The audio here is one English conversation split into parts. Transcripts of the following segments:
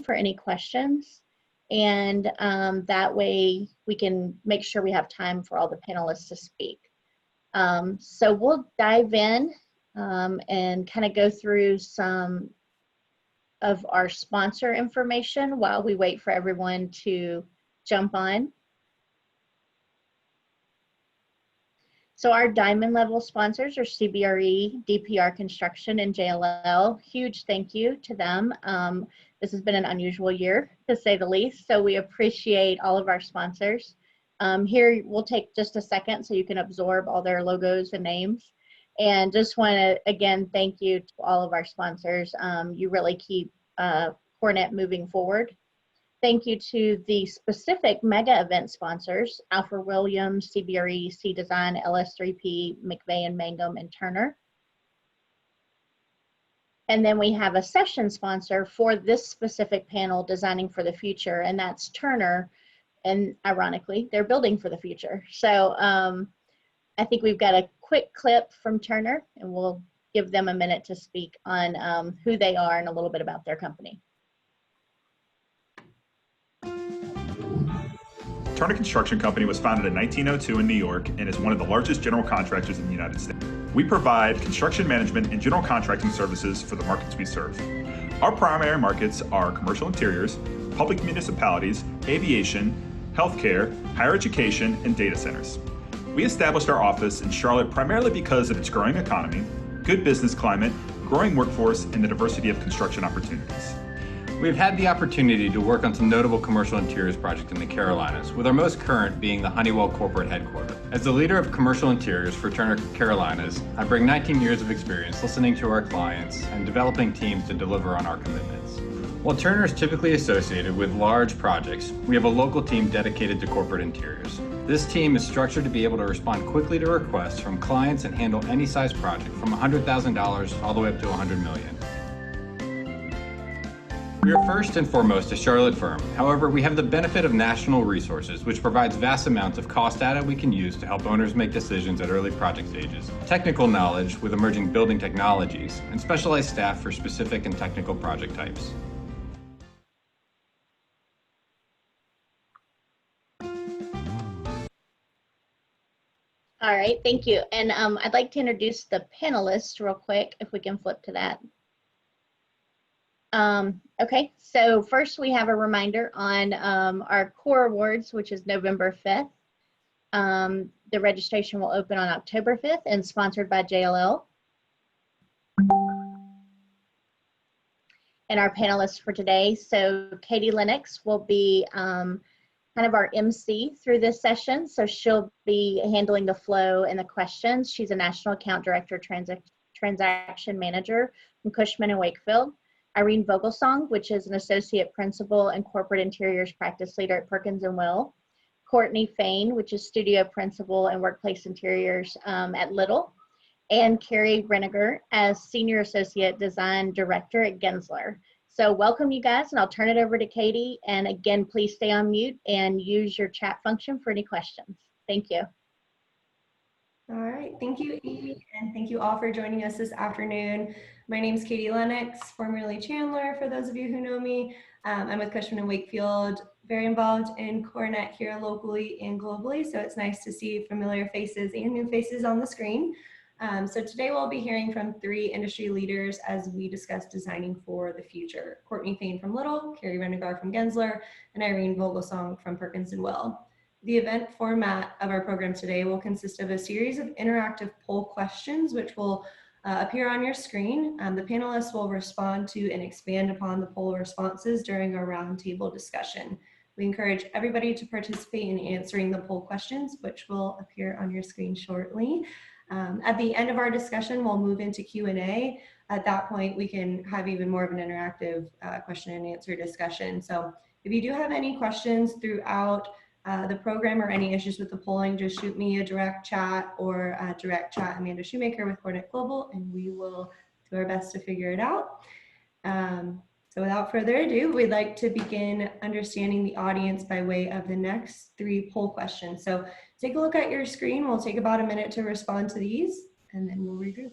for any questions. And that way we can make sure we have time for all the panelists to speak. So we'll dive in and kind of go through some of our sponsor information while we wait for everyone to jump on. So our diamond level sponsors are CBRE, DPR Construction, and JLL. Huge thank you to them. This has been an unusual year, to say the least, so we appreciate all of our sponsors. Here, we'll take just a second so you can absorb all their logos and names. And just want to, again, thank you to all of our sponsors. You really keep CoreNet moving forward. Thank you to the specific mega event sponsors, Alfred Williams, CBRE, C-Design, LS3P, McVeigh and Mangum, and Turner. And then we have a session sponsor for this specific panel, Designing for the Future, and that's Turner. And ironically, they're building for the future. So I think we've got a quick clip from Turner, and we'll give them a minute to speak on who they are and a little bit about their company. Turner Construction Company was founded in 1902 in New York and is one of the largest general contractors in the United States. We provide construction management and general contracting services for the markets we serve. Our primary markets are commercial interiors, public municipalities, aviation, healthcare, higher education, and data centers. We established our office in Charlotte primarily because of its growing economy, good business climate, growing workforce, and the diversity of construction opportunities. We've had the opportunity to work on some notable commercial interiors projects in the Carolinas, with our most current being the Honeywell corporate headquarters. As the leader of commercial interiors for Turner Carolinas, I bring 19 years of experience listening to our clients and developing teams to deliver on our commitments. While Turner is typically associated with large projects, we have a local team dedicated to corporate interiors. This team is structured to be able to respond quickly to requests from clients and handle any size project from $100,000 all the way up to $100 million. We are first and foremost a Charlotte firm. However, we have the benefit of national resources, which provides vast amounts of cost data we can use to help owners make decisions at early project stages, technical knowledge with emerging building technologies, and specialized staff for specific and technical project types. All right, thank you. And I'd like to introduce the panelists real quick, if we can flip to that. Okay, so first we have a reminder on our core awards, which is November 5th. The registration will open on October 5th and sponsored by JLL. And our panelists for today, so Katie Lennox will be kind of our MC through this session. So she'll be handling the flow and the questions. She's a National Account Director, Transaction Manager from Cushman & Wakefield. Irene Vogelsong, which is an Associate Principal and Corporate Interiors Practice Leader at Perkins & Will. Courtney Fain, which is Studio Principal and Workplace Interiors at Little. And Carrie Reniger as Senior Associate Design Director at Gensler. So welcome you guys, and I'll turn it over to Katie. And again, please stay on mute and use your chat function for any questions. Thank you. All right, thank you, Eve, and thank you all for joining us this afternoon. My name is Katie Lennox, formerly Chandler, for those of you who know me. I'm with Cushman & Wakefield, very involved in CoreNet here locally and globally, so it's nice to see familiar faces and new faces on the screen. So today we'll be hearing from 3 industry leaders as we discuss designing for the future. Courtney Fain from Little, Carrie Reniger from Gensler, and Irene Vogelsong from Perkins & Will. The event format of our program today will consist of a series of interactive poll questions, which will appear on your screen. The panelists will respond to and expand upon the poll responses during our roundtable discussion. We encourage everybody to participate in answering the poll questions, which will appear on your screen shortly. At the end of our discussion, we'll move into Q&A. At that point, we can have even more of an interactive question and answer discussion. So if you do have any questions throughout the program or any issues with the polling, just shoot me a direct chat or direct chat Amanda Shoemaker with CoreNet Global, and we will do our best to figure it out. So without further ado, we'd like to begin understanding the audience by way of the next 3 poll questions. So take a look at your screen. We'll take about a minute to respond to these, and then we'll regroup.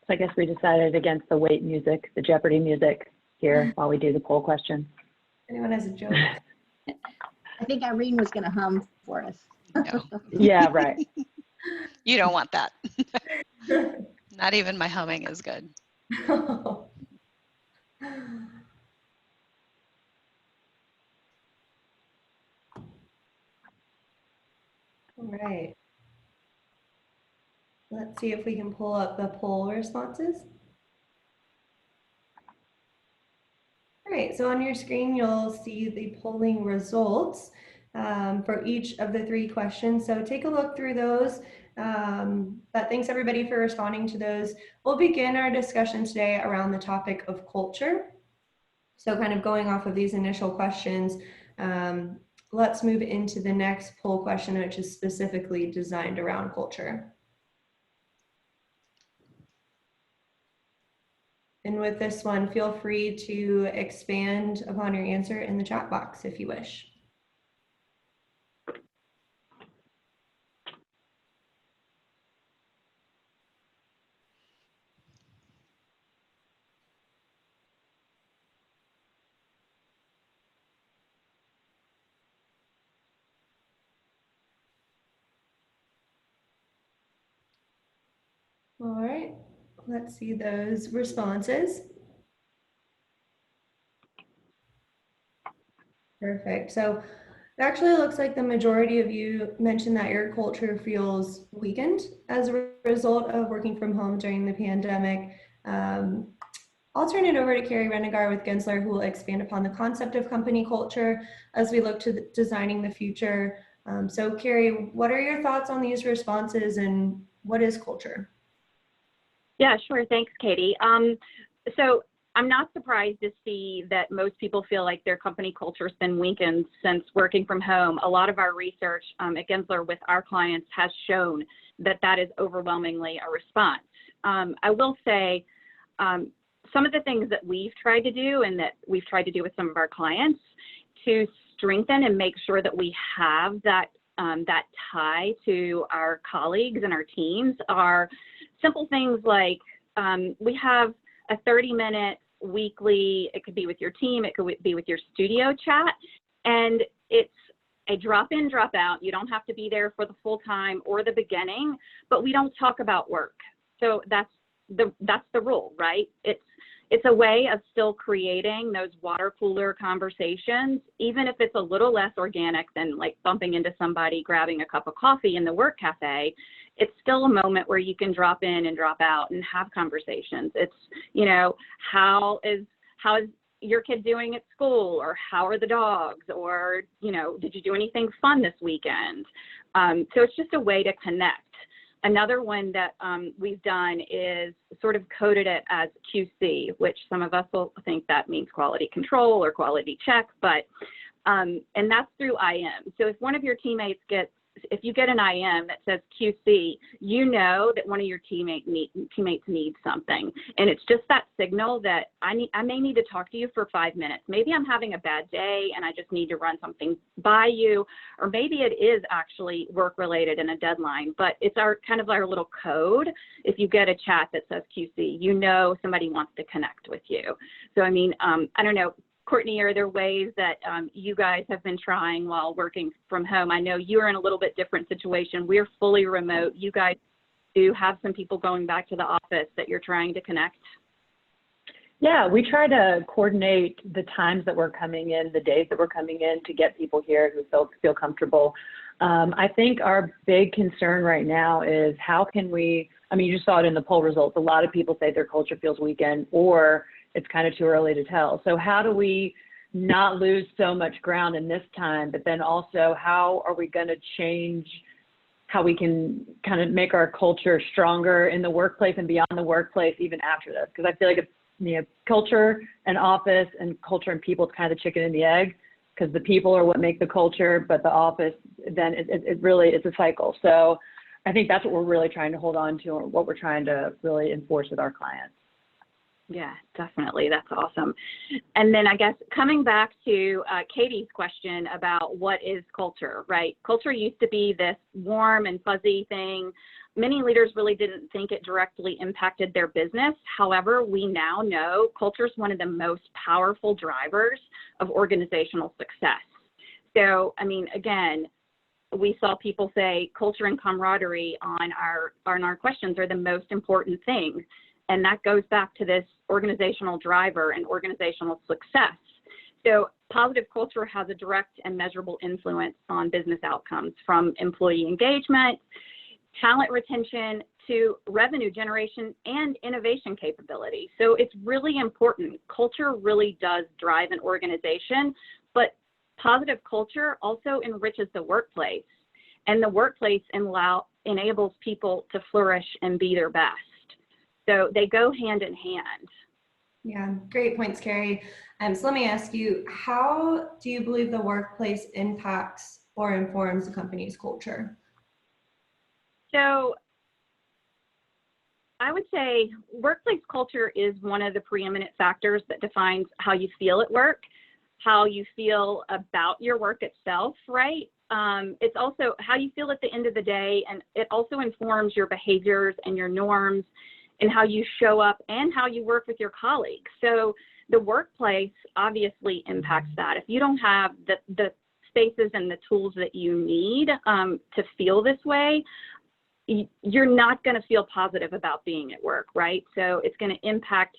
So I guess we decided against the wait music, the Jeopardy music here while we do the poll question. Anyone has a joke? I think Irene was going to hum for us. No, Yeah, right. you don't want that. Not even my humming is good. All right. Let's see if we can pull up the poll responses. All right, so on your screen, you'll see the polling results for each of the 3 questions. So take a look through those. But thanks everybody for responding to those. We'll begin our discussion today around the topic of culture. So kind of going off of these initial questions, let's move into the next poll question, which is specifically designed around culture. And with this one, feel free to expand upon your answer in the chat box if you wish. All right, let's see those responses. Perfect. So it actually looks like the majority of you mentioned that your culture feels weakened as a result of working from home during the pandemic. I'll turn it over to Carrie Renegar with Gensler, who will expand upon the concept of company culture as we look to designing the future. So Carrie, what are your thoughts on these responses and what is culture? Yeah, sure. Thanks, Katie. So I'm not surprised to see that most people feel like their company culture has been weakened since working from home. A lot of our research at Gensler with our clients has shown that that is overwhelmingly a response. I will say some of the things that we've tried to do and that we've tried to do with some of our clients to strengthen and make sure that we have that that tie to our colleagues and our teams are simple things like we have a 30-minute weekly, it could be with your team, it could be with your studio chat, and it's a drop in, drop out. You don't have to be there for the full time or the beginning, but we don't talk about work. So that's the rule, right? It's a way of still creating those water cooler conversations, even if it's a little less organic than like bumping into somebody, grabbing a cup of coffee in the work cafe. It's still a moment where you can drop in and drop out and have conversations. It's, you know, how is your kid doing at school, or how are the dogs, or, you know, did you do anything fun this weekend? So it's just a way to connect. Another one that we've done is sort of coded it as QC, which some of us will think that means quality control or quality check, but, and that's through IM. So if one of your teammates if you get an IM that says QC, you know that one of your teammates needs something. And it's just that signal that I may need to talk to you for 5 minutes. Maybe I'm having a bad day and I just need to run something by you, or maybe it is actually work related and a deadline, but it's our kind of our little code. If you get a chat that says QC, you know somebody wants to connect with you. So, I mean, I don't know, Courtney, are there ways that you guys have been trying while working from home? I know you're in a little bit different situation. We're fully remote. You guys do have some people going back to the office that you're trying to connect? Yeah, we try to coordinate the times that we're coming in, the days that we're coming in, to get people here who feel comfortable. I think our big concern right now is how can we, I mean, you just saw it in the poll results. A lot of people say their culture feels weakened, or it's kind of too early to tell. So how do we not lose so much ground in this time, but then also how are we going to change how we can kind of make our culture stronger in the workplace and beyond the workplace even after this? Because I feel like it's, you know, culture and office and culture and people, it's kind of the chicken and the egg, because the people are what make the culture, but the office, then it really is a cycle. So I think that's what we're really trying to hold on to, or what we're trying to really enforce with our clients. Yeah, definitely. That's awesome. And then I guess coming back to Katie's question about what is culture, right? Culture used to be this warm and fuzzy thing. many leaders really didn't think it directly impacted their business. However, we now know culture is one of the most powerful drivers of organizational success. So, I mean, again, we saw people say culture and camaraderie on our questions are the most important thing. And that goes back to this organizational driver and organizational success. So positive culture has a direct and measurable influence on business outcomes, from employee engagement, talent retention, to revenue generation and innovation capability. So it's really important. Culture really does drive an organization, but positive culture also enriches the workplace, and the workplace enables people to flourish and be their best. So they go hand in hand. Yeah, great points, Carrie. So let me ask you, how do you believe the workplace impacts or informs the company's culture? So I would say workplace culture is one of the preeminent factors that defines how you feel at work, how you feel about your work itself, right? It's also how you feel at the end of the day, and it also informs your behaviors and your norms and how you show up and how you work with your colleagues. So the workplace obviously impacts that. If you don't have the spaces and the tools that you need to feel this way, you're not going to feel positive about being at work, right? So it's going to impact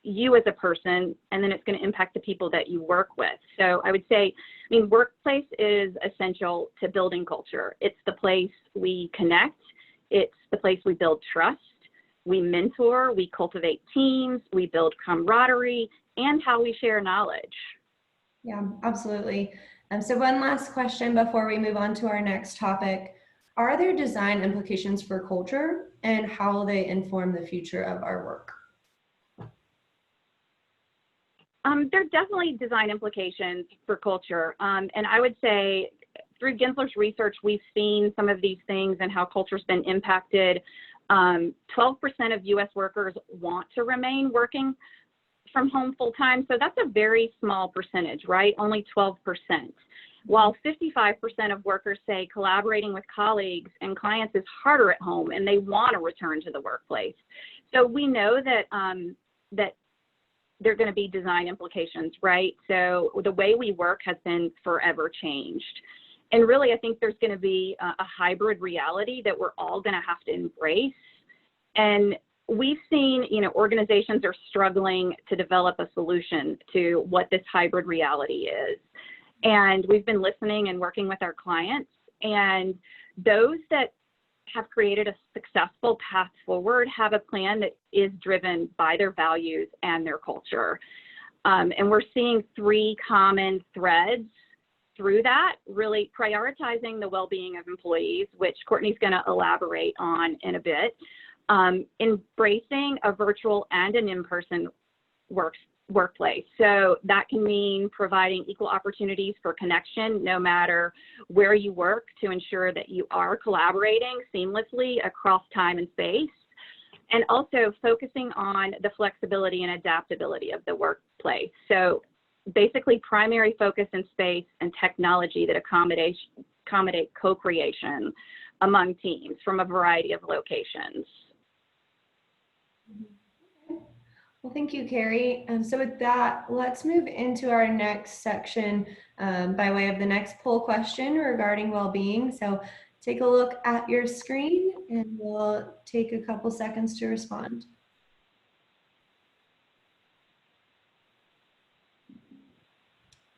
you as a person, and then it's going to impact the people that you work with. So I would say, I mean, workplace is essential to building culture. It's the place we connect. It's the place we build trust. We mentor, we cultivate teams, we build camaraderie, and how we share knowledge. Yeah, absolutely. So one last question before we move on to our next topic. Are there design implications for culture, and how will they inform the future of our work? There are definitely design implications for culture. And I would say through Gensler's research, we've seen some of these things and how culture's been impacted. 12% of US workers want to remain working from home full time. So that's a very small percentage, right? Only 12%. While 55% of workers say collaborating with colleagues and clients is harder at home and they want to return to the workplace. So we know that, that there are going to be design implications, right? So the way we work has been forever changed. And really, I think there's going to be a hybrid reality that we're all going to have to embrace. And we've seen, you know, organizations are struggling to develop a solution to what this hybrid reality is. And we've been listening and working with our clients, and those that have created a successful path forward have a plan that is driven by their values and their culture. And we're seeing three common threads through that: really prioritizing the well-being of employees, which Courtney's going to elaborate on in a bit, embracing a virtual and an in-person workplace. So that can mean providing equal opportunities for connection no matter where you work, to ensure that you are collaborating seamlessly across time and space, and also focusing on the flexibility and adaptability of the workplace. So basically primary focus in space and technology that accommodate co-creation among teams from a variety of locations. Well, thank you, Carrie. So with that, let's move into our next section by way of the next poll question regarding well-being. So take a look at your screen and we'll take a couple seconds to respond.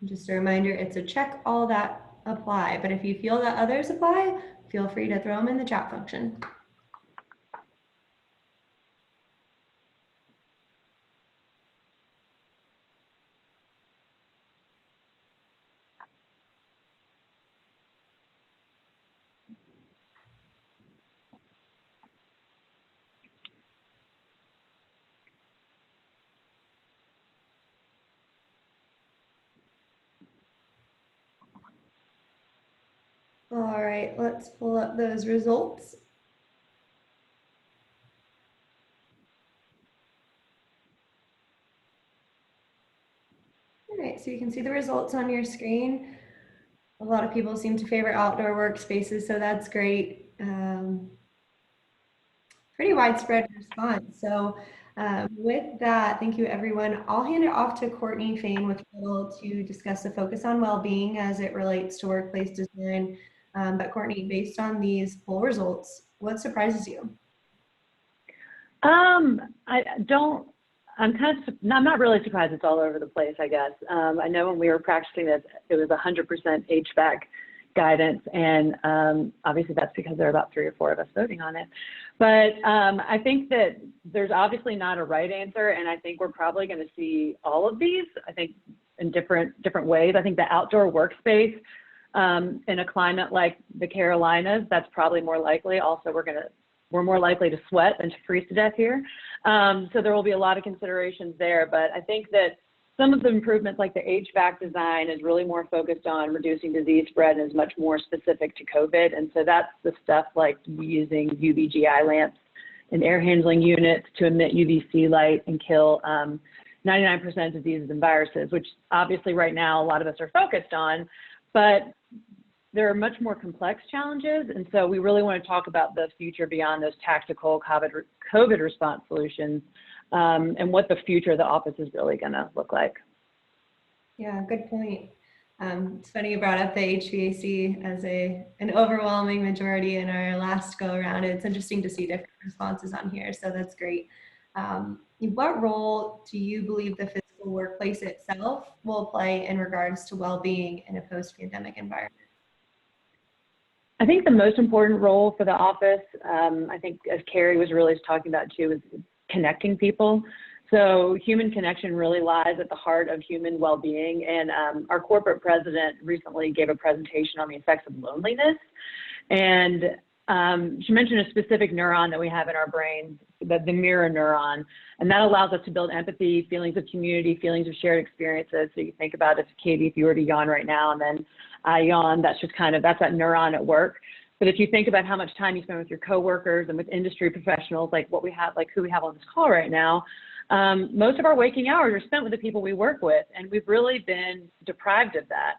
Just a reminder, it's a check all that apply, but if you feel that others apply, feel free to throw them in the chat function. All right, let's pull up those results. All right, so you can see the results on your screen. A lot of people seem to favor outdoor workspaces, so that's great. pretty widespread response. So with that, thank you everyone. I'll hand it off to Courtney Fain with Phil to discuss the focus on well-being as it relates to workplace design. But Courtney, based on these poll results, what surprises you? I'm not really surprised it's all over the place, I guess. I know when we were practicing this, it was 100% HVAC guidance, and obviously that's because there are about 3 or 4 of us voting on it. But I think that there's obviously not a right answer, and I think we're probably going to see all of these, I think, in different ways. I think the outdoor workspace in a climate like the Carolinas, that's probably more likely. Also, we're more likely to sweat than to freeze to death here. So there will be a lot of considerations there, but I think that some of the improvements like the HVAC design is really more focused on reducing disease spread and is much more specific to COVID. And so that's the stuff like using UVGI lamps and air handling units to emit UVC light and kill 99% of diseases and viruses, which obviously right now a lot of us are focused on, but there are much more complex challenges. And so we really want to talk about the future beyond those tactical COVID response solutions and what the future of the office is really going to look like. Yeah, good point. It's funny you brought up the HVAC as an overwhelming majority in our last go around. It's interesting to see different responses on here, so that's great. What role do you believe the physical workplace itself will play in regards to well-being in a post-pandemic environment? I think the most important role for the office, I think as Carrie was really talking about too, is connecting people. So human connection really lies at the heart of human well-being. And our corporate president recently gave a presentation on the effects of loneliness. And she mentioned a specific neuron that we have in our brains, the mirror neuron. And that allows us to build empathy, feelings of community, feelings of shared experiences. So you think about if Katie, if you were to yawn right now and then I yawn, that's that neuron at work. But if you think about how much time you spend with your coworkers and with industry professionals, like what we have, like who we have on this call right now, most of our waking hours are spent with the people we work with, and we've really been deprived of that.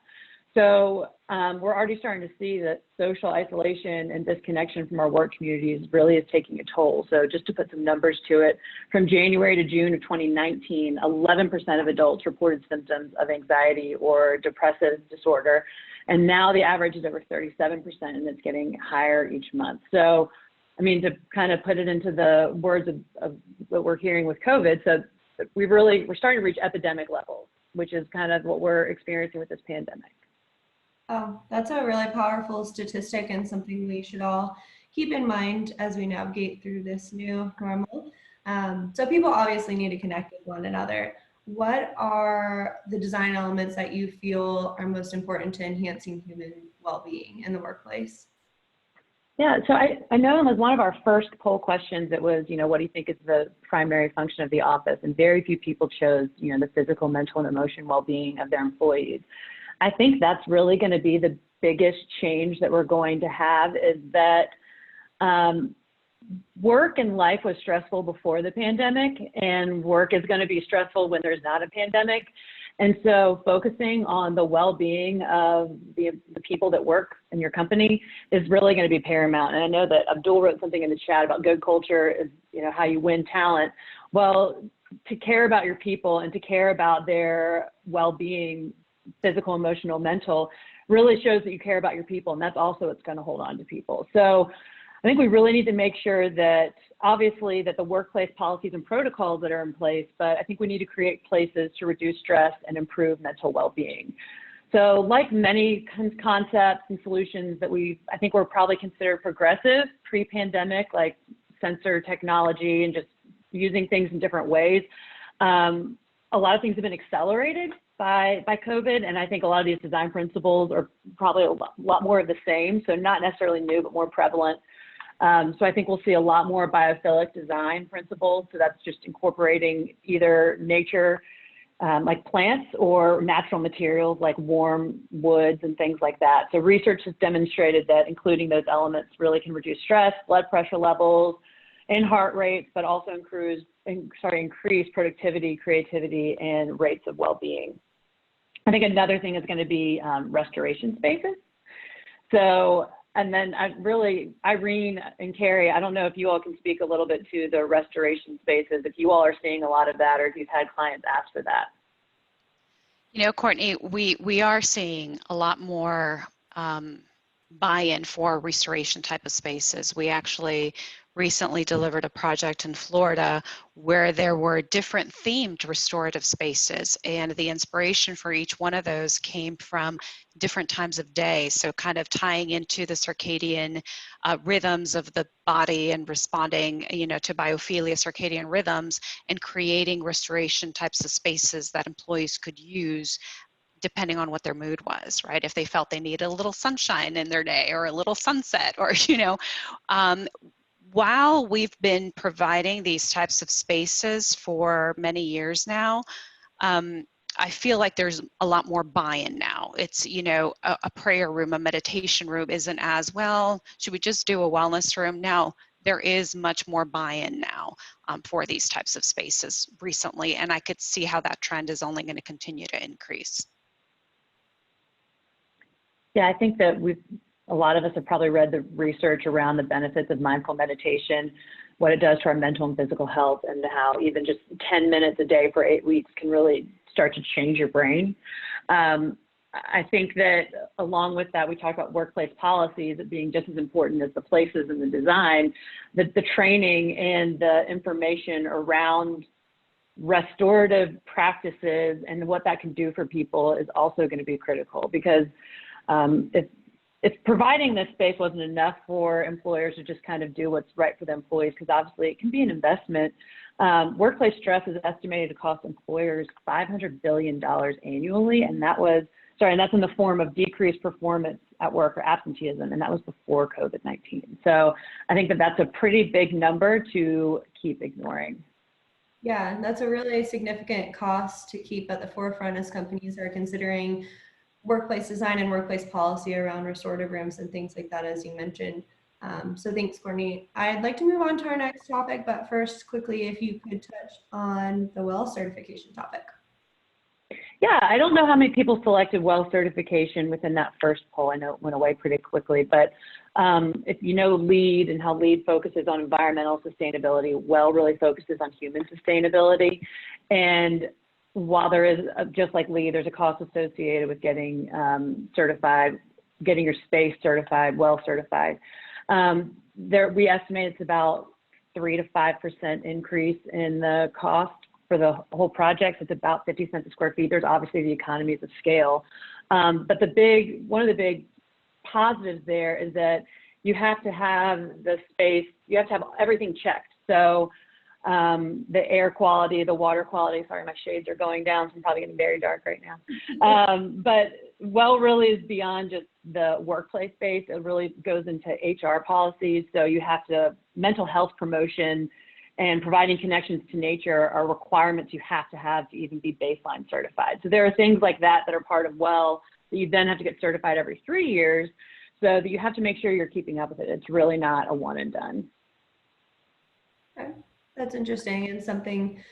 So we're already starting to see that social isolation and disconnection from our work communities really is taking a toll. So just to put some numbers to it, from January to June of 2019, 11% of adults reported symptoms of anxiety or depressive disorder. And now the average is over 37%, and it's getting higher each month. So, I mean, to kind of put it into the words of what we're hearing with COVID, so we're starting to reach epidemic levels, which is kind of what we're experiencing with this pandemic. Oh, that's a really powerful statistic and something we should all keep in mind as we navigate through this new normal. So people obviously need to connect with one another. What are the design elements that you feel are most important to enhancing human well-being in the workplace? Yeah, so I know as one of our first poll questions, it was, what do you think is the primary function of the office? And very few people chose, the physical, mental, and emotional well-being of their employees. I think that's really going to be the biggest change that we're going to have is that work and life was stressful before the pandemic, and work is going to be stressful when there's not a pandemic. And so focusing on the well-being of the people that work in your company is really going to be paramount. And I know that Abdul wrote something in the chat about good culture is, how you win talent. Well, to care about your people and to care about their well-being, physical, emotional, mental, really shows that you care about your people. And that's also what's going to hold on to people. So I think we really need to make sure that obviously that the workplace policies and protocols that are in place, but I think we need to create places to reduce stress and improve mental well-being. So like many concepts and solutions that I think were probably considered progressive pre-pandemic, like sensor technology and just using things in different ways, a lot of things have been accelerated by COVID. And I think a lot of these design principles are probably a lot more of the same. So not necessarily new, but more prevalent. So I think we'll see a lot more biophilic design principles. So that's just incorporating either nature, like plants, or natural materials like warm woods and things like that. So research has demonstrated that including those elements really can reduce stress, blood pressure levels, and heart rates, but also increase productivity, creativity, and rates of well-being. I think another thing is going to be restoration spaces. So And then Irene and Carrie, I don't know if you all can speak a little bit to the restoration spaces, if you all are seeing a lot of that or if you've had clients ask for that. You know, Courtney, we are seeing a lot more buy-in for restoration type of spaces. We actually recently delivered a project in Florida where there were different themed restorative spaces, and the inspiration for each one of those came from different times of day. So kind of tying into the circadian rhythms of the body and responding, you know, to biophilia circadian rhythms, and creating restoration types of spaces that employees could use depending on what their mood was, right? If they felt they needed a little sunshine in their day or a little sunset, or, you know, while we've been providing these types of spaces for many years now, I feel like there's a lot more buy-in now. It's, you know, a prayer room, a meditation room isn't as, well, should we just do a wellness room? Now, there is much more buy-in now for these types of spaces recently, and I could see how that trend is only going to continue to increase. Yeah, I think that a lot of us have probably read the research around the benefits of mindful meditation, what it does to our mental and physical health, and how even just 10 minutes a day for 8 weeks can really start to change your brain. I think that along with that, we talked about workplace policies being just as important as the places and the design, that the training and the information around restorative practices and what that can do for people is also going to be critical, because if providing this space wasn't enough for employers to just kind of do what's right for the employees, because obviously it can be an investment. Workplace stress is estimated to cost employers $500 billion annually, and that's in the form of decreased performance at work or absenteeism, and that was before COVID-19. So I think that that's a pretty big number to keep ignoring. Yeah, that's a really significant cost to keep at the forefront as companies are considering workplace design and workplace policy around restorative rooms and things like that, as you mentioned. So thanks, Courtney. I'd like to move on to our next topic, but first, quickly, if you could touch on the WELL certification topic. Yeah, I don't know how many people selected WELL certification within that first poll. I know it went away pretty quickly, but if you know LEED and how LEED focuses on environmental sustainability, WELL really focuses on human sustainability. And while there is, just like LEED, there's a cost associated with getting certified, getting your space certified, WELL certified. We estimate it's about 3 to 5% increase in the cost for the whole project. It's about 50 cents a square feet. There's obviously the economies of scale. But one of the big positives there is that you have to have the space, you have to have everything checked. So the air quality, the water quality, sorry, my shades are going down, so I'm probably getting very dark right now. But WELL really is beyond just the workplace space. It really goes into HR policies. So you have to, mental health promotion and providing connections to nature are requirements you have to even be baseline certified. So there are things like that that are part of WELL that you then have to get certified every 3 years, so that you have to make sure you're keeping up with it. It's really not a one and done. Okay. That's interesting, and something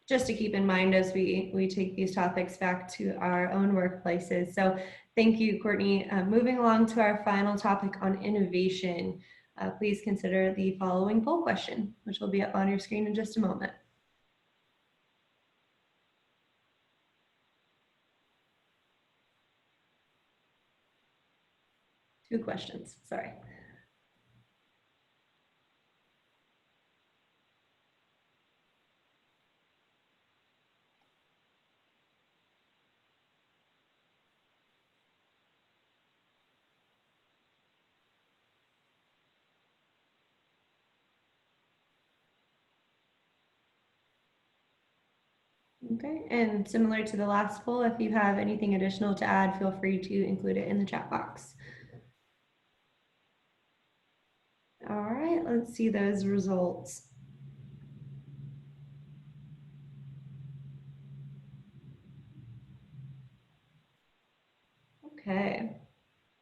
just to keep in mind as we take these topics back to our own workplaces. So thank you, Courtney. Moving along to our final topic on innovation, please consider the following poll question, which will be up on your screen in just a moment. Two questions, sorry. Okay, and similar to the last poll, if you have anything additional to add, feel free to include it in the chat box. All right, let's see those results. Okay,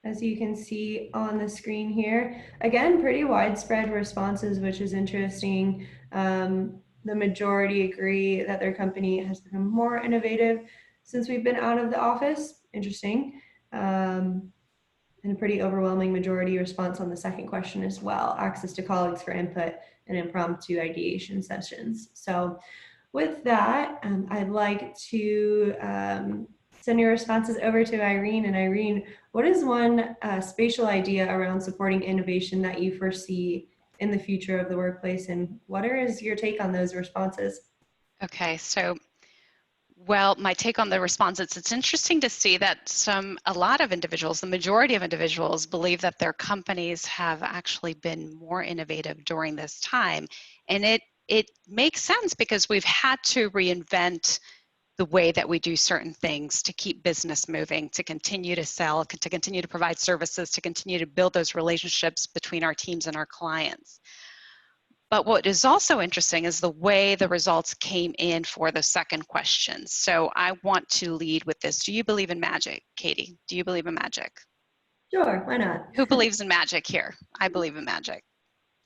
as you can see on the screen here, again, pretty widespread responses, which is interesting. The majority agree that their company has become more innovative since we've been out of the office. Interesting. And and a pretty overwhelming majority response on the second question as well, access to colleagues for input and impromptu ideation sessions. So with that, I'd like to send your responses over to Irene. And Irene, what is one spatial idea around supporting innovation that you foresee in the future of the workplace, and what is your take on those responses? Okay, so, well, my take on the responses, it's interesting to see that a lot of individuals, the majority of individuals, believe that their companies have actually been more innovative during this time. And it makes sense because we've had to reinvent the way that we do certain things to keep business moving, to continue to sell, to continue to provide services, to continue to build those relationships between our teams and our clients. But what is also interesting is the way the results came in for the second question. So I want to lead with this. Do you believe in magic, Katie? Do you believe in magic? Sure, why not? Who believes in magic here? I believe in magic.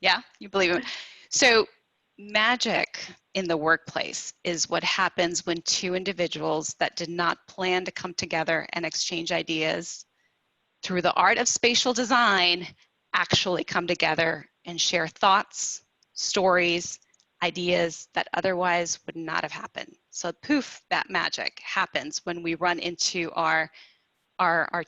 Yeah, you believe in. So magic in the workplace is what happens when two individuals that did not plan to come together and exchange ideas through the art of spatial design actually come together and share thoughts, stories, ideas that otherwise would not have happened. So poof, that magic happens when we run into our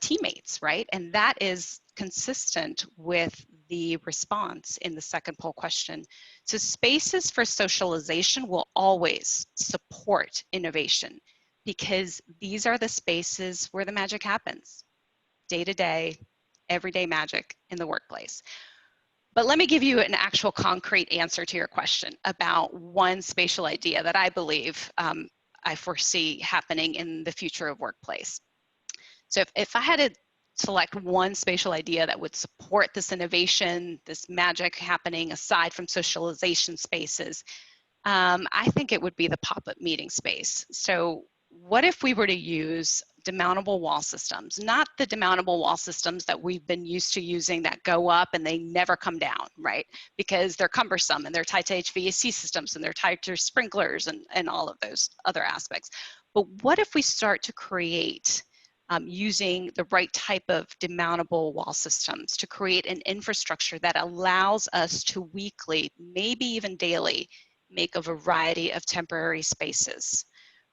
teammates, right? And that is consistent with the response in the second poll question. So spaces for socialization will always support innovation because these are the spaces where the magic happens. Day-to-day, everyday magic in the workplace. But let me give you an actual concrete answer to your question about one spatial idea that I believe I foresee happening in the future of workplace. So if I had to select one spatial idea that would support this innovation, this magic happening aside from socialization spaces, I think it would be the pop-up meeting space. So what if we were to use demountable wall systems, not the demountable wall systems that we've been used to using that go up and they never come down, right? Because they're cumbersome and they're tied to HVAC systems and they're tied to sprinklers and all of those other aspects. But what if we start to create using the right type of demountable wall systems to create an infrastructure that allows us to weekly, maybe even daily, make a variety of temporary spaces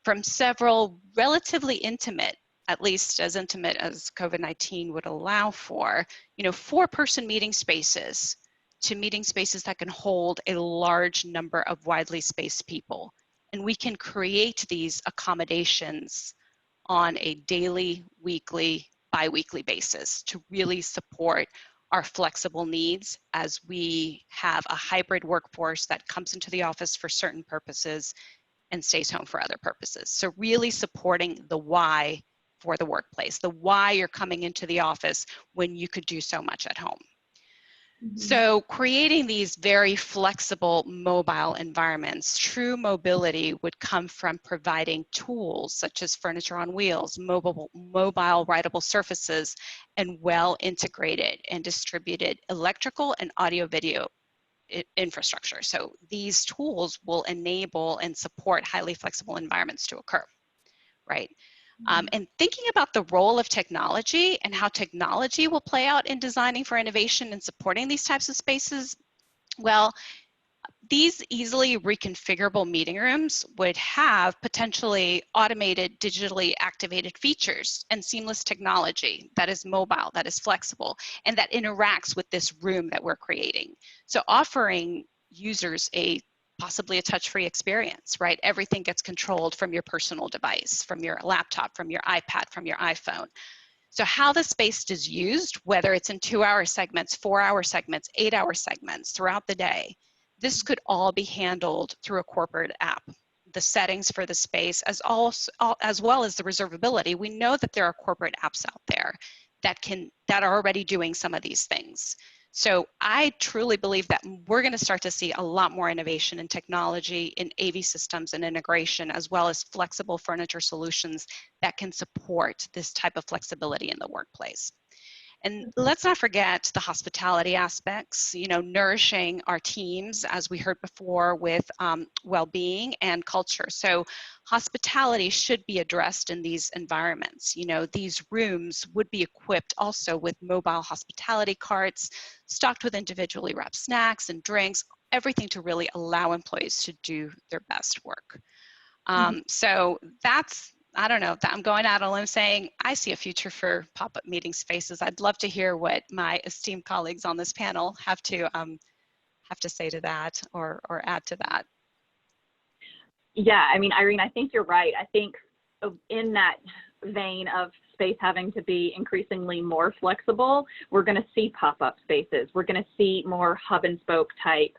from several relatively intimate, at least as intimate as COVID-19 would allow for, 4-person meeting spaces to meeting spaces that can hold a large number of widely spaced people. And we can create these accommodations on a daily, weekly, bi-weekly basis to really support our flexible needs as we have a hybrid workforce that comes into the office for certain purposes and stays home for other purposes. So really supporting the why for the workplace, the why you're coming into the office when you could do so much at home. So creating these very flexible mobile environments, true mobility would come from providing tools such as furniture on wheels, mobile rideable surfaces, and well integrated and distributed electrical and audio video infrastructure. So these tools will enable and support highly flexible environments to occur, right? And thinking about the role of technology and how technology will play out in designing for innovation and supporting these types of spaces, well, these easily reconfigurable meeting rooms would have potentially automated, digitally activated features and seamless technology that is mobile, that is flexible, and that interacts with this room that we're creating. So offering users possibly a touch-free experience, right? Everything gets controlled from your personal device, from your laptop, from your iPad, from your iPhone. So how the space is used, whether it's in 2-hour segments, 4-hour segments, 8-hour segments throughout the day, this could all be handled through a corporate app. The settings for the space, as well as the reservability. We know that there are corporate apps out there that are already doing some of these things. So I truly believe that we're going to start to see a lot more innovation in technology, in AV systems and integration, as well as flexible furniture solutions that can support this type of flexibility in the workplace. And let's not forget the hospitality aspects, you know, nourishing our teams, as we heard before, with well-being and culture. So hospitality should be addressed in these environments. You know, these rooms would be equipped also with mobile hospitality carts, stocked with individually wrapped snacks and drinks, everything to really allow employees to do their best work. So that's, I don't know, I'm going out on a limb saying I see a future for pop-up meeting spaces. I'd love to hear what my esteemed colleagues on this panel have to say to that or add to that. Yeah, I mean, Irene, I think you're right. I think in that vein of space having to be increasingly more flexible, we're going to see pop-up spaces. We're going to see more hub and spoke type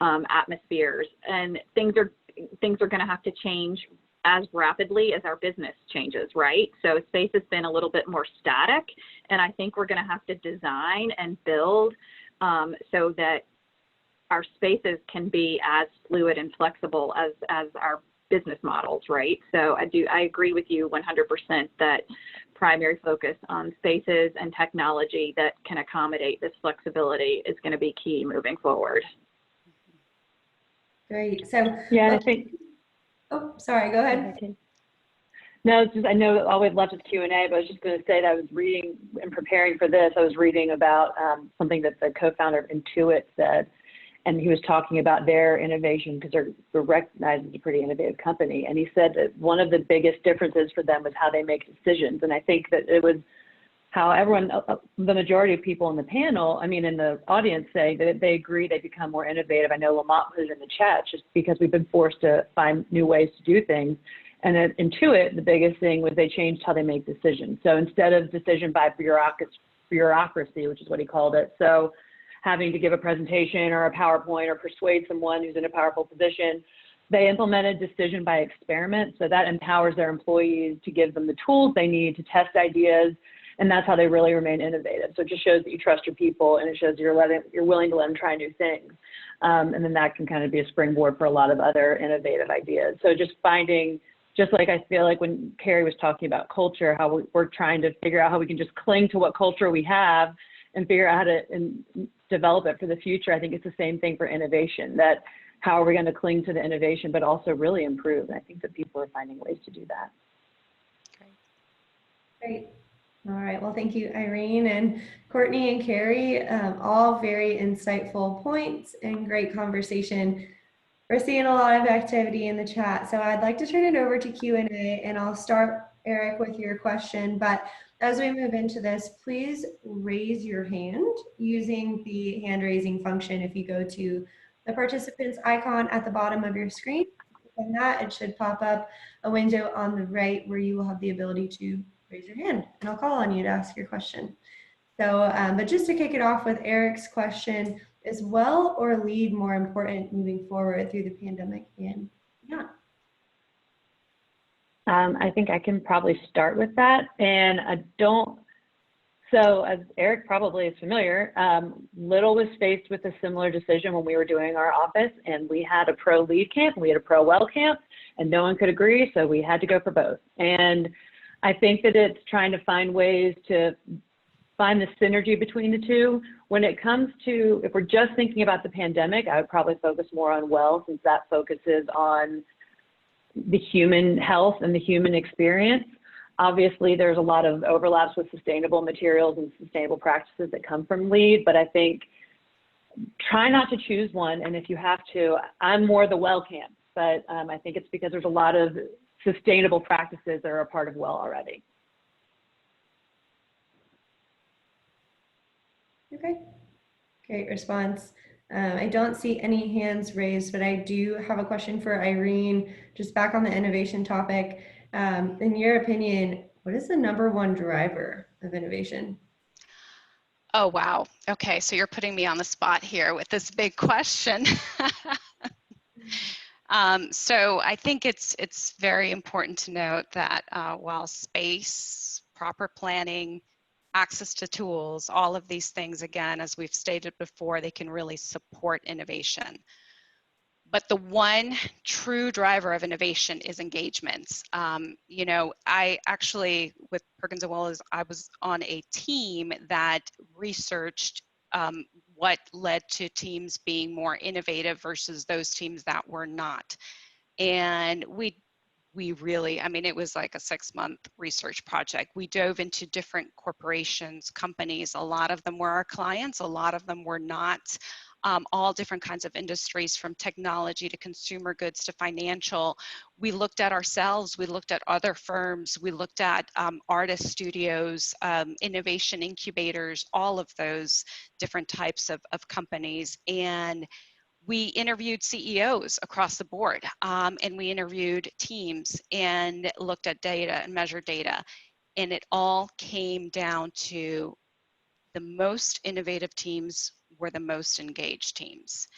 atmospheres, and things are going to have to change as rapidly as our business changes, right? So space has been a little bit more static, and I think we're going to have to design and build so that our spaces can be as fluid and flexible as our business models, right? So I agree with you 100% that primary focus on spaces and technology that can accommodate this flexibility is going to be key moving forward. Great. So Yeah, I think. Oh, sorry. Go ahead. No, it's just, I know always left is Q&A, but I was just going to say that I was reading and preparing for this. I was reading about something that the co-founder of Intuit said, and he was talking about their innovation because they're recognized as a pretty innovative company. And he said that one of the biggest differences for them was how they make decisions. And I think that it was how everyone, the majority of people in the panel, I mean, in the audience, say that they agree they become more innovative. I know Lamont put it in the chat just because we've been forced to find new ways to do things. And at Intuit, the biggest thing was they changed how they make decisions. So instead of decision by bureaucracy, which is what he called it, so having to give a presentation or a PowerPoint or persuade someone who's in a powerful position, they implemented decision by experiment. So that empowers their employees to give them the tools they need to test ideas. And that's how they really remain innovative. So it just shows that you trust your people, and it shows you're willing to let them try new things. And then that can kind of be a springboard for a lot of other innovative ideas. So just finding, just like I feel like when Carrie was talking about culture, how we're trying to figure out how we can just cling to what culture we have and figure out how to develop it for the future. I think it's the same thing for innovation, that how are we going to cling to the innovation, but also really improve? And I think that people are finding ways to do that. Great. All right. Well, thank you, Irene and Courtney and Carrie. All very insightful points and great conversation. We're seeing a lot of activity in the chat. So I'd like to turn it over to Q&A, and I'll start, Eric, with your question. But as we move into this, please raise your hand using the hand raising function. If you go to the participants icon at the bottom of your screen, and that it should pop up a window on the right where you will have the ability to raise your hand, and I'll call on you to ask your question. So, but just to kick it off with Eric's question, is well or lead more important moving forward through the pandemic and beyond? I think I can probably start with that. And so as Eric probably is familiar, Little was faced with a similar decision when we were doing our office, and we had a pro lead camp, we had a pro well camp, and no one could agree, so we had to go for both. And I think that it's trying to find ways to find the synergy between the two. When it comes to, if we're just thinking about the pandemic, I would probably focus more on well, since that focuses on the human health and the human experience. Obviously, there's a lot of overlaps with sustainable materials and sustainable practices that come from LEED, but I think try not to choose one. And if you have to, I'm more the well camp, but I think it's because there's a lot of sustainable practices that are a part of well already. Okay, great response. I don't see any hands raised, but I do have a question for Irene, just back on the innovation topic. In your opinion, what is the #1 driver of innovation? Oh, wow. Okay, so you're putting me on the spot here with this big question. So I think it's very important to note that while space, proper planning, access to tools, all of these things, again, as we've stated before, they can really support innovation. But the one true driver of innovation is engagements. You know, I actually, with Perkins and Wells, I was on a team that researched what led to teams being more innovative versus those teams that were not. And we really, I mean, it was like a 6-month research project. We dove into different corporations, companies. A lot of them were our clients, a lot of them were not. All different kinds of industries, from technology to consumer goods to financial. We looked at ourselves, we looked at other firms, we looked at artist studios, innovation incubators, all of those different types of companies. And we interviewed CEOs across the board, and we interviewed teams and looked at data and measured data. And it all came down to the most innovative teams were the most engaged teams.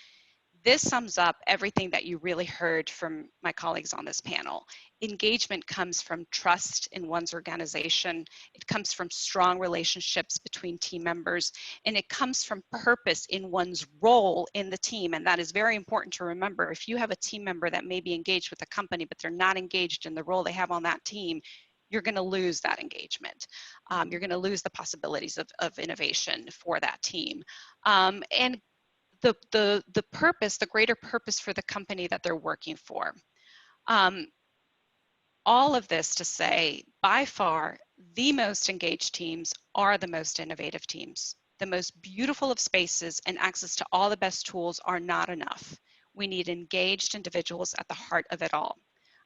This sums up everything that you really heard from my colleagues on this panel. Engagement comes from trust in one's organization. It comes from strong relationships between team members, and it comes from purpose in one's role in the team. And that is very important to remember. If you have a team member that may be engaged with the company, but they're not engaged in the role they have on that team, you're going to lose that engagement. You're going to lose the possibilities of innovation for that team. And the purpose, the greater purpose for the company that they're working for. All of this to say, by far, the most engaged teams are the most innovative teams. The most beautiful of spaces and access to all the best tools are not enough. We need engaged individuals at the heart of it all.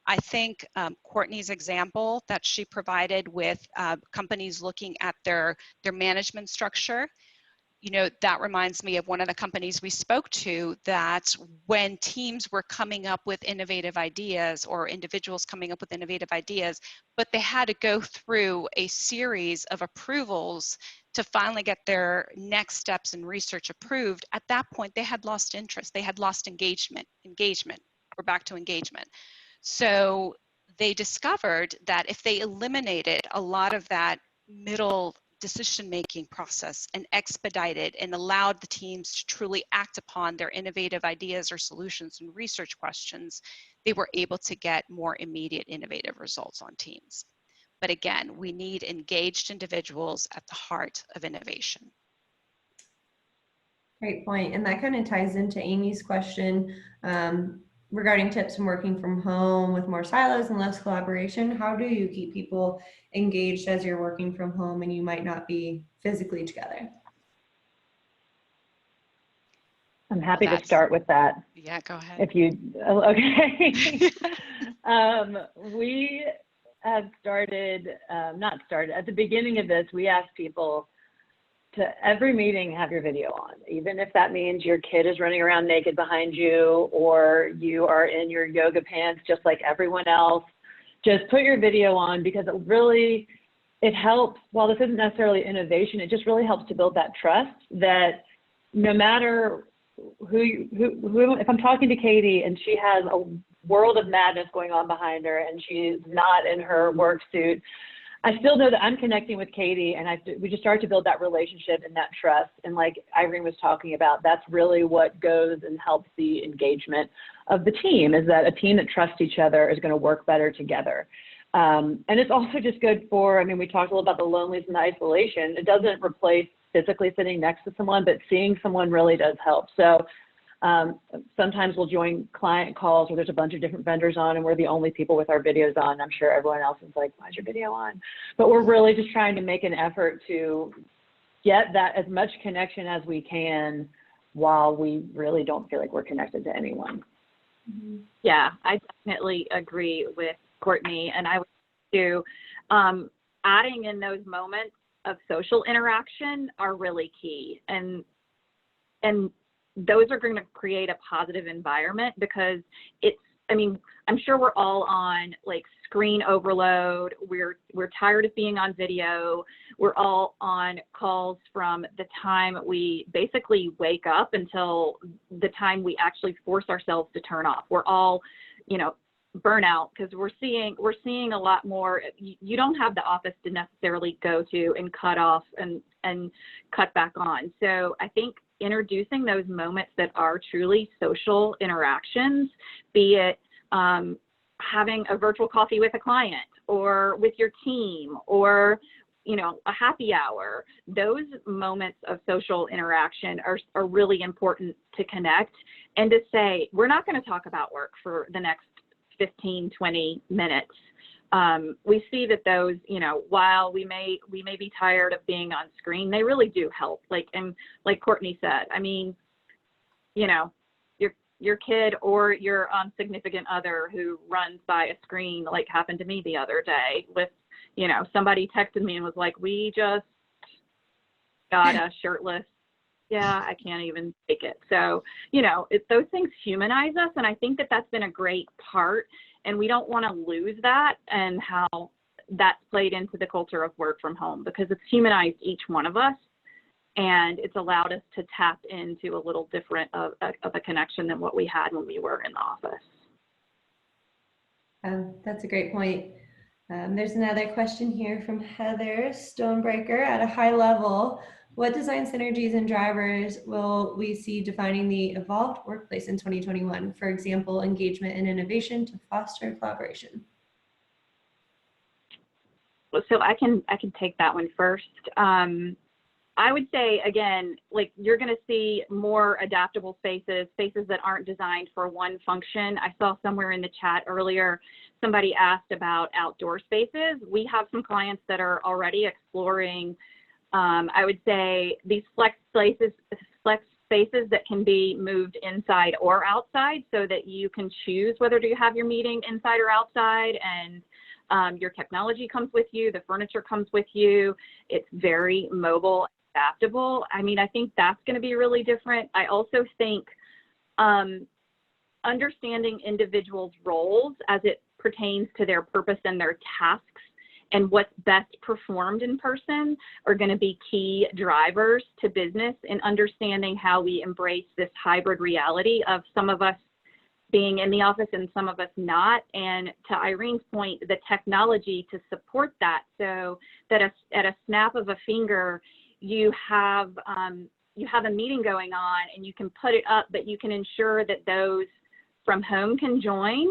I think Courtney's example that she provided with companies looking at their management structure, you know, that reminds me of one of the companies we spoke to, that when teams were coming up with innovative ideas, or individuals coming up with innovative ideas, but they had to go through a series of approvals to finally get their next steps in research approved, at that point they had lost interest, they had lost engagement. We're back to engagement. So they discovered that if they eliminated a lot of that middle decision-making process and expedited and allowed the teams to truly act upon their innovative ideas or solutions and research questions, they were able to get more immediate innovative results on teams. But again, we need engaged individuals at the heart of innovation. Great point. And that kind of ties into Amy's question regarding tips from working from home with more silos and less collaboration. How do you keep people engaged as you're working from home and you might not be physically together? I'm happy to start with that. Yeah, go ahead. If you, okay. We have started, at the beginning of this, we asked people to every meeting have your video on, even if that means your kid is running around naked behind you, or you are in your yoga pants just like everyone else. Just put your video on, because it helps. While this isn't necessarily innovation, it just really helps to build that trust that no matter who if I'm talking to Katie and she has a world of madness going on behind her and she's not in her work suit, I still know that I'm connecting with Katie, and we just start to build that relationship and that trust. And like Irene was talking about, that's really what goes and helps the engagement of the team, is that a team that trusts each other is going to work better together. And it's also just good for, I mean, we talked a little about the loneliness and the isolation. It doesn't replace physically sitting next to someone, but seeing someone really does help. So sometimes we'll join client calls where there's a bunch of different vendors on and we're the only people with our videos on. I'm sure everyone else is like, why's your video on? But we're really just trying to make an effort to get that as much connection as we can while we really don't feel like we're connected to anyone. Yeah, I definitely agree with Courtney. And I would do adding in those moments of social interaction are really key. And those are going to create a positive environment, because I mean, I'm sure we're all on like screen overload. We're tired of being on video. We're all on calls from the time we basically wake up until the time we actually force ourselves to turn off. We're all, you know, burnout, because we're seeing a lot more. You don't have the office to necessarily go to and cut off and cut back on. So I think introducing those moments that are truly social interactions, be it having a virtual coffee with a client or with your team, or a happy hour. Those moments of social interaction are really important to connect and to say, we're not going to talk about work for the next 15, 20 minutes. We see that those, while we may be tired of being on screen, they really do help. Like Courtney said, I mean, your kid or your significant other who runs by a screen, like happened to me the other day with, somebody texted me and was like, we just got a shirtless. Yeah, I can't even take it. So, those things humanize us. And I think that that's been a great part. And we don't want to lose that and how that's played into the culture of work from home, because it's humanized each one of us. And it's allowed us to tap into a little different of a connection than what we had when we were in the office. That's a great point. There's another question here from Heather Stonebreaker. At a high level, what design synergies and drivers will we see defining the evolved workplace in 2021? For example, engagement and innovation to foster collaboration. So I can take that one first. I would say, again, like you're going to see more adaptable spaces that aren't designed for one function. I saw somewhere in the chat earlier, somebody asked about outdoor spaces. We have some clients that are already exploring, I would say, these flex spaces that can be moved inside or outside, so that you can choose whether to have your meeting inside or outside, and your technology comes with you, the furniture comes with you. It's very mobile, adaptable. I mean, I think that's going to be really different. I also think understanding individuals' roles as it pertains to their purpose and their tasks and what's best performed in person are going to be key drivers to business in understanding how we embrace this hybrid reality of some of us being in the office and some of us not. And to Irene's point, the technology to support that, so that at a snap of a finger, you have a meeting going on and you can put it up, but you can ensure that those from home can join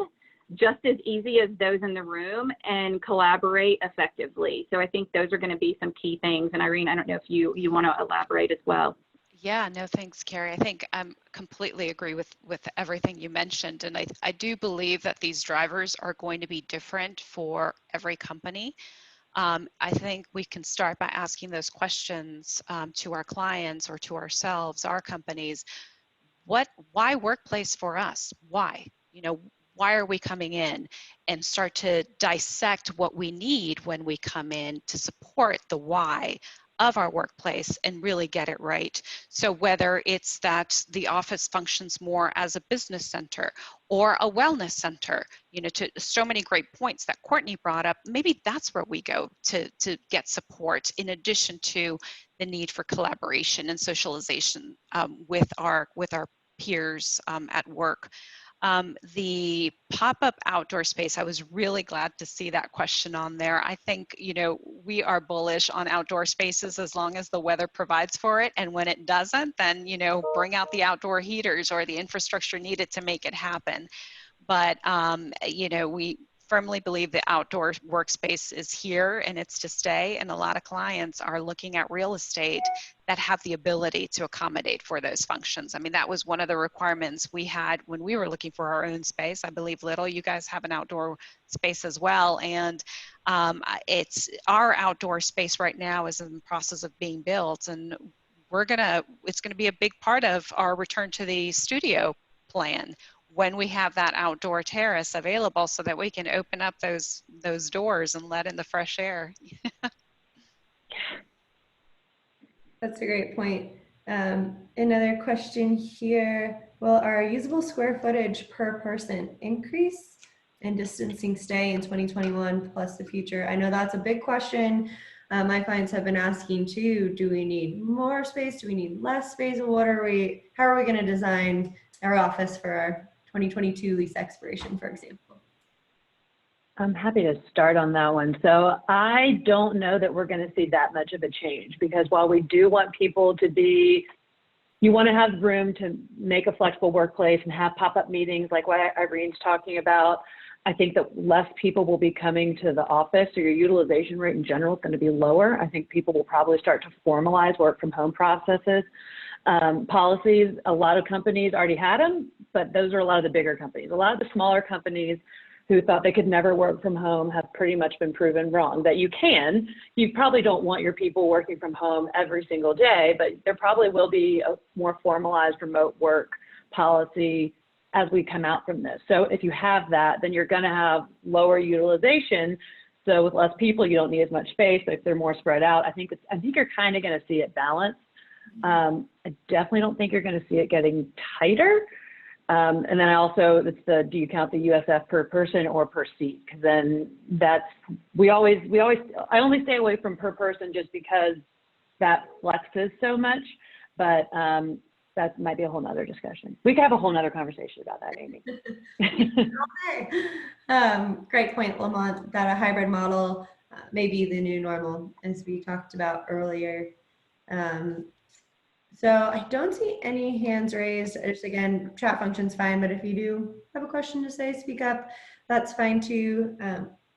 just as easy as those in the room and collaborate effectively. So I think those are going to be some key things. And Irene, I don't know if you want to elaborate as well. Yeah, no, thanks, Carrie. I think I completely agree with everything you mentioned. And I do believe that these drivers are going to be different for every company. I think we can start by asking those questions to our clients or to ourselves, our companies. Why workplace for us? Why? Why are we coming in? And start to dissect what we need when we come in to support the why of our workplace and really get it right. So whether it's that the office functions more as a business center or a wellness center, to so many great points that Courtney brought up, maybe that's where we go to get support, in addition to the need for collaboration and socialization with our peers at work. The pop-up outdoor space, I was really glad to see that question on there. I think, we are bullish on outdoor spaces as long as the weather provides for it. And when it doesn't, then, bring out the outdoor heaters or the infrastructure needed to make it happen. But, we firmly believe the outdoor workspace is here and it's to stay. And a lot of clients are looking at real estate that have the ability to accommodate for those functions. I mean, that was one of the requirements we had when we were looking for our own space. I believe Little, you guys have an outdoor space as well. And it's our outdoor space right now is in the process of being built. And it's gonna be a big part of our return to the studio plan when we have that outdoor terrace available, so that we can open up those doors and let in the fresh air. That's a great point. Another question here, will our usable square footage per person increase and distancing stay in 2021 plus the future? I know that's a big question. My clients have been asking too, do we need more space? Do we need less space? How are we going to design our office for our 2022 lease expiration, for example? I'm happy to start on that one. So I don't know that we're going to see that much of a change, because while we do want people to be you want to have room to make a flexible workplace and have pop-up meetings like what Irene's talking about. I think that less people will be coming to the office, so your utilization rate in general is going to be lower. I think people will probably start to formalize work from home processes. Policies, a lot of companies already had them, but those are a lot of the bigger companies. A lot of the smaller companies who thought they could never work from home have pretty much been proven wrong. That you can. You probably don't want your people working from home every single day, but there probably will be a more formalized remote work policy as we come out from this. So if you have that, then you're going to have lower utilization. So with less people, you don't need as much space. But if they're more spread out, I think you're kind of going to see it balance. I definitely don't think you're going to see it getting tighter. And then do you count the USF per person or per seat? Because then I only stay away from per person just because that flexes so much. But that might be a whole nother discussion. We could have a whole nother conversation about that, Amy. Okay. Great point, Lamont, that a hybrid model may be the new normal, as we talked about earlier. So I don't see any hands raised. Just again, chat function's fine, but if you do have a question to say, speak up, that's fine too.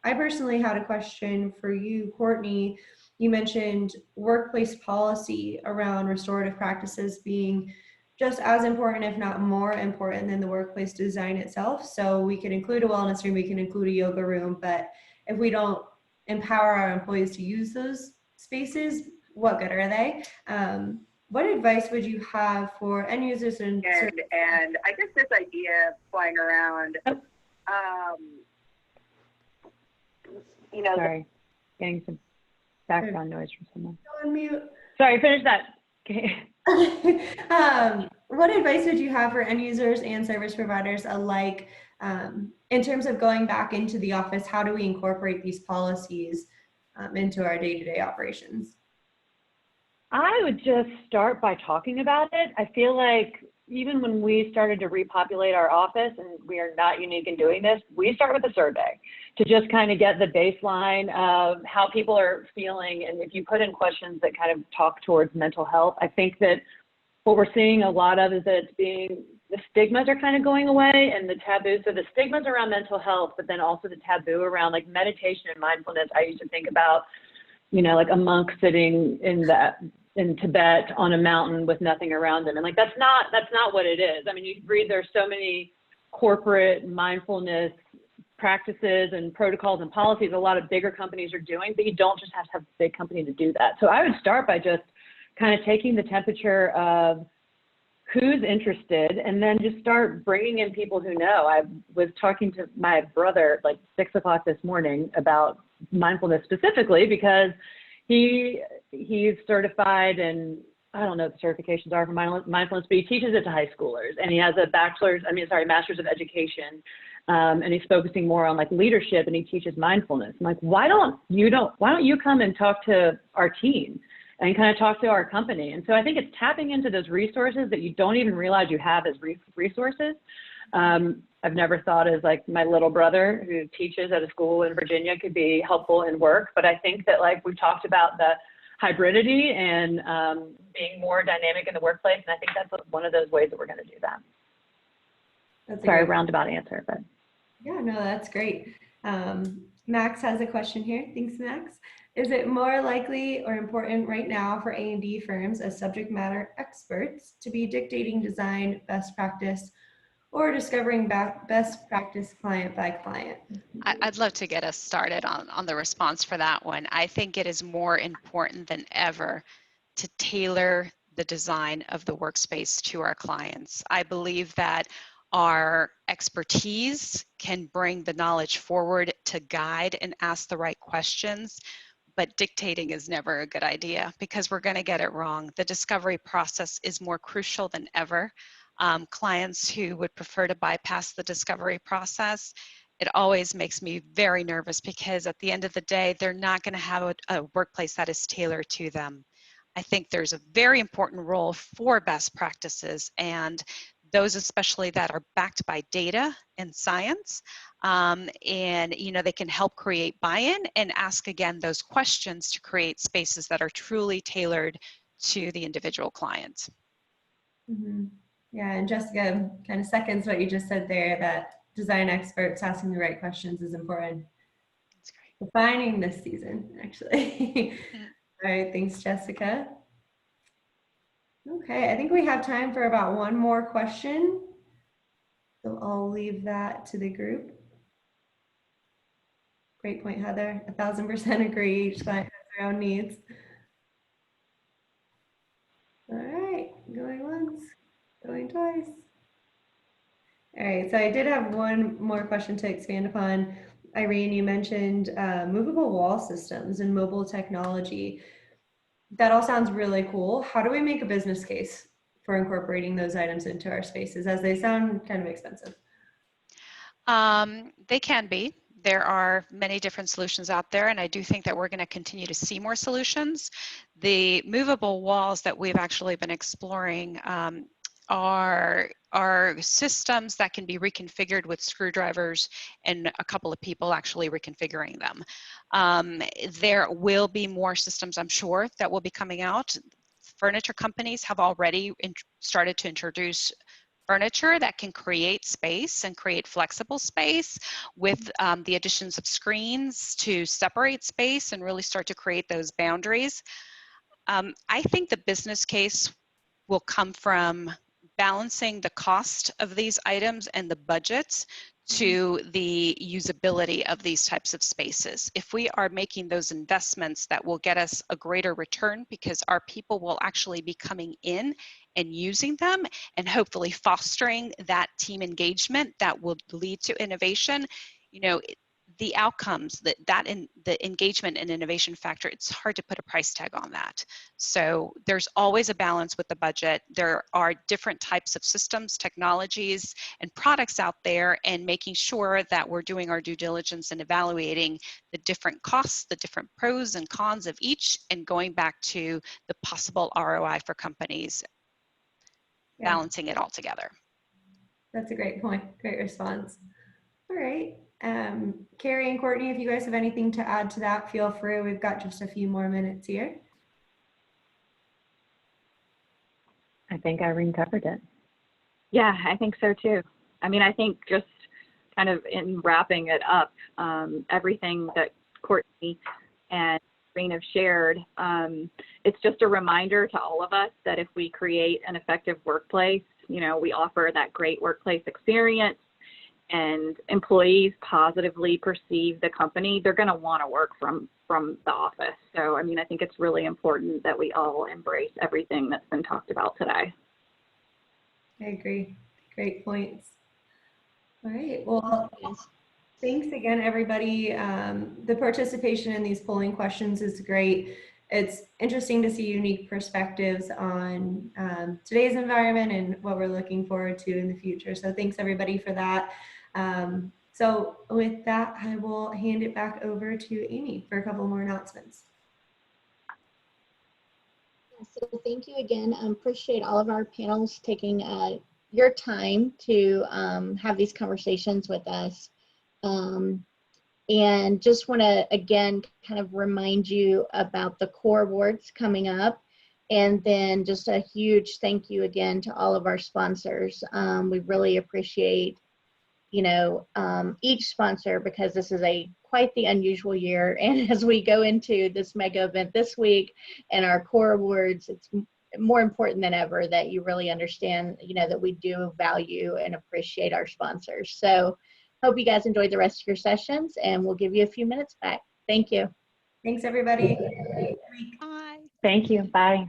I personally had a question for you, Courtney. You mentioned workplace policy around restorative practices being just as important, if not more important than the workplace design itself. So we can include a wellness room, we can include a yoga room, but if we don't empower our employees to use those spaces, what good are they? What advice would you have for end users and I guess this idea flying around, Sorry, getting some background noise from someone. On mute. Sorry, finish that. Okay. What advice would you have for end users and service providers alike in terms of going back into the office? How do we incorporate these policies into our day-to-day operations? I would just start by talking about it. I feel like even when we started to repopulate our office, and we are not unique in doing this, we start with a survey to just kind of get the baseline of how people are feeling. And if you put in questions that kind of talk towards mental health, I think that what we're seeing a lot of is that the stigmas are kind of going away and the taboo. So the stigmas around mental health, but then also the taboo around like meditation and mindfulness. I used to think about, like a monk sitting in Tibet on a mountain with nothing around him. And like, that's not what it is. I mean, you read, there's so many corporate mindfulness practices and protocols and policies a lot of bigger companies are doing, but you don't just have to have a big company to do that. So I would start by just kind of taking the temperature of who's interested and then just start bringing in people who know. I was talking to my brother like 6 o'clock this morning about mindfulness specifically because he's certified, and I don't know what the certifications are for mindfulness, but he teaches it to high schoolers, and he has a master's of education, and he's focusing more on like leadership, and he teaches mindfulness. I'm like, why don't you come and talk to our team and kind of talk to our company? And so I think it's tapping into those resources that you don't even realize you have as resources. I've never thought as like my little brother who teaches at a school in Virginia could be helpful in work, but I think that like we've talked about the hybridity and being more dynamic in the workplace, and I think that's one of those ways that we're going to do that. Sorry, roundabout answer, but. Yeah, no, that's great. Max has a question here. Thanks, Max. Is it more likely or important right now for A&D firms as subject matter experts to be dictating design best practice or discovering best practice client by client? I'd love to get us started on the response for that one. I think it is more important than ever to tailor the design of the workspace to our clients. I believe that our expertise can bring the knowledge forward to guide and ask the right questions, but dictating is never a good idea because we're going to get it wrong. The discovery process is more crucial than ever. Clients who would prefer to bypass the discovery process, it always makes me very nervous because at the end of the day, they're not going to have a workplace that is tailored to them. I think there's a very important role for best practices, and those especially that are backed by data and science, and they can help create buy-in and ask again those questions to create spaces that are truly tailored to the individual client. Mhm. Yeah, and Jessica kind of seconds what you just said there, that design experts asking the right questions is important. That's great. Defining this season, actually. All right, thanks, Jessica. Okay, I think we have time for about one more question. So I'll leave that to the group. Great point, Heather. 1000% agree. Each client has their own needs. All right, going once, going twice. All right, so I did have one more question to expand upon. Irene, you mentioned movable wall systems and mobile technology. That all sounds really cool. How do we make a business case for incorporating those items into our spaces, as they sound kind of expensive? They can be. There are many different solutions out there, and I do think that we're going to continue to see more solutions. The movable walls that we've actually been exploring are systems that can be reconfigured with screwdrivers and a couple of people actually reconfiguring them. There will be more systems, I'm sure, that will be coming out. Furniture companies have already started to introduce furniture that can create space and create flexible space with the additions of screens to separate space and really start to create those boundaries. I think the business case will come from balancing the cost of these items and the budget to the usability of these types of spaces. If we are making those investments, that will get us a greater return because our people will actually be coming in and using them and hopefully fostering that team engagement that will lead to innovation. You know, the outcomes, the engagement and innovation factor, it's hard to put a price tag on that. So there's always a balance with the budget. There are different types of systems, technologies, and products out there, and making sure that we're doing our due diligence and evaluating the different costs, the different pros and cons of each, and going back to the possible ROI for companies, balancing it all together. That's a great point. Great response. All right. Carrie and Courtney, if you guys have anything to add to that, feel free. We've got just a few more minutes here. I think Irene covered it. Yeah, I think so too. I mean, I think just kind of in wrapping it up, everything that Courtney and Irene have shared, it's just a reminder to all of us that if we create an effective workplace, you know, we offer that great workplace experience, and employees positively perceive the company, they're going to want to work from the office. So, I mean, I think it's really important that we all embrace everything that's been talked about today. I agree. Great points. All right. Well, thanks again, everybody. The participation in these polling questions is great. It's interesting to see unique perspectives on today's environment and what we're looking forward to in the future. So thanks everybody for that. So with that, I will hand it back over to Amy for a couple more announcements. So thank you again. Appreciate all of our panels taking your time to have these conversations with us. And just want to, again, kind of remind you about the core awards coming up. And then just a huge thank you again to all of our sponsors. We really appreciate, you know, each sponsor, because this is quite the unusual year. And as we go into this mega event this week and our core awards, it's more important than ever that you really understand, you know, that we do value and appreciate our sponsors. So hope you guys enjoyed the rest of your sessions, and we'll give you a few minutes back. Thank you. Thanks, everybody. Bye. Thank you. Bye.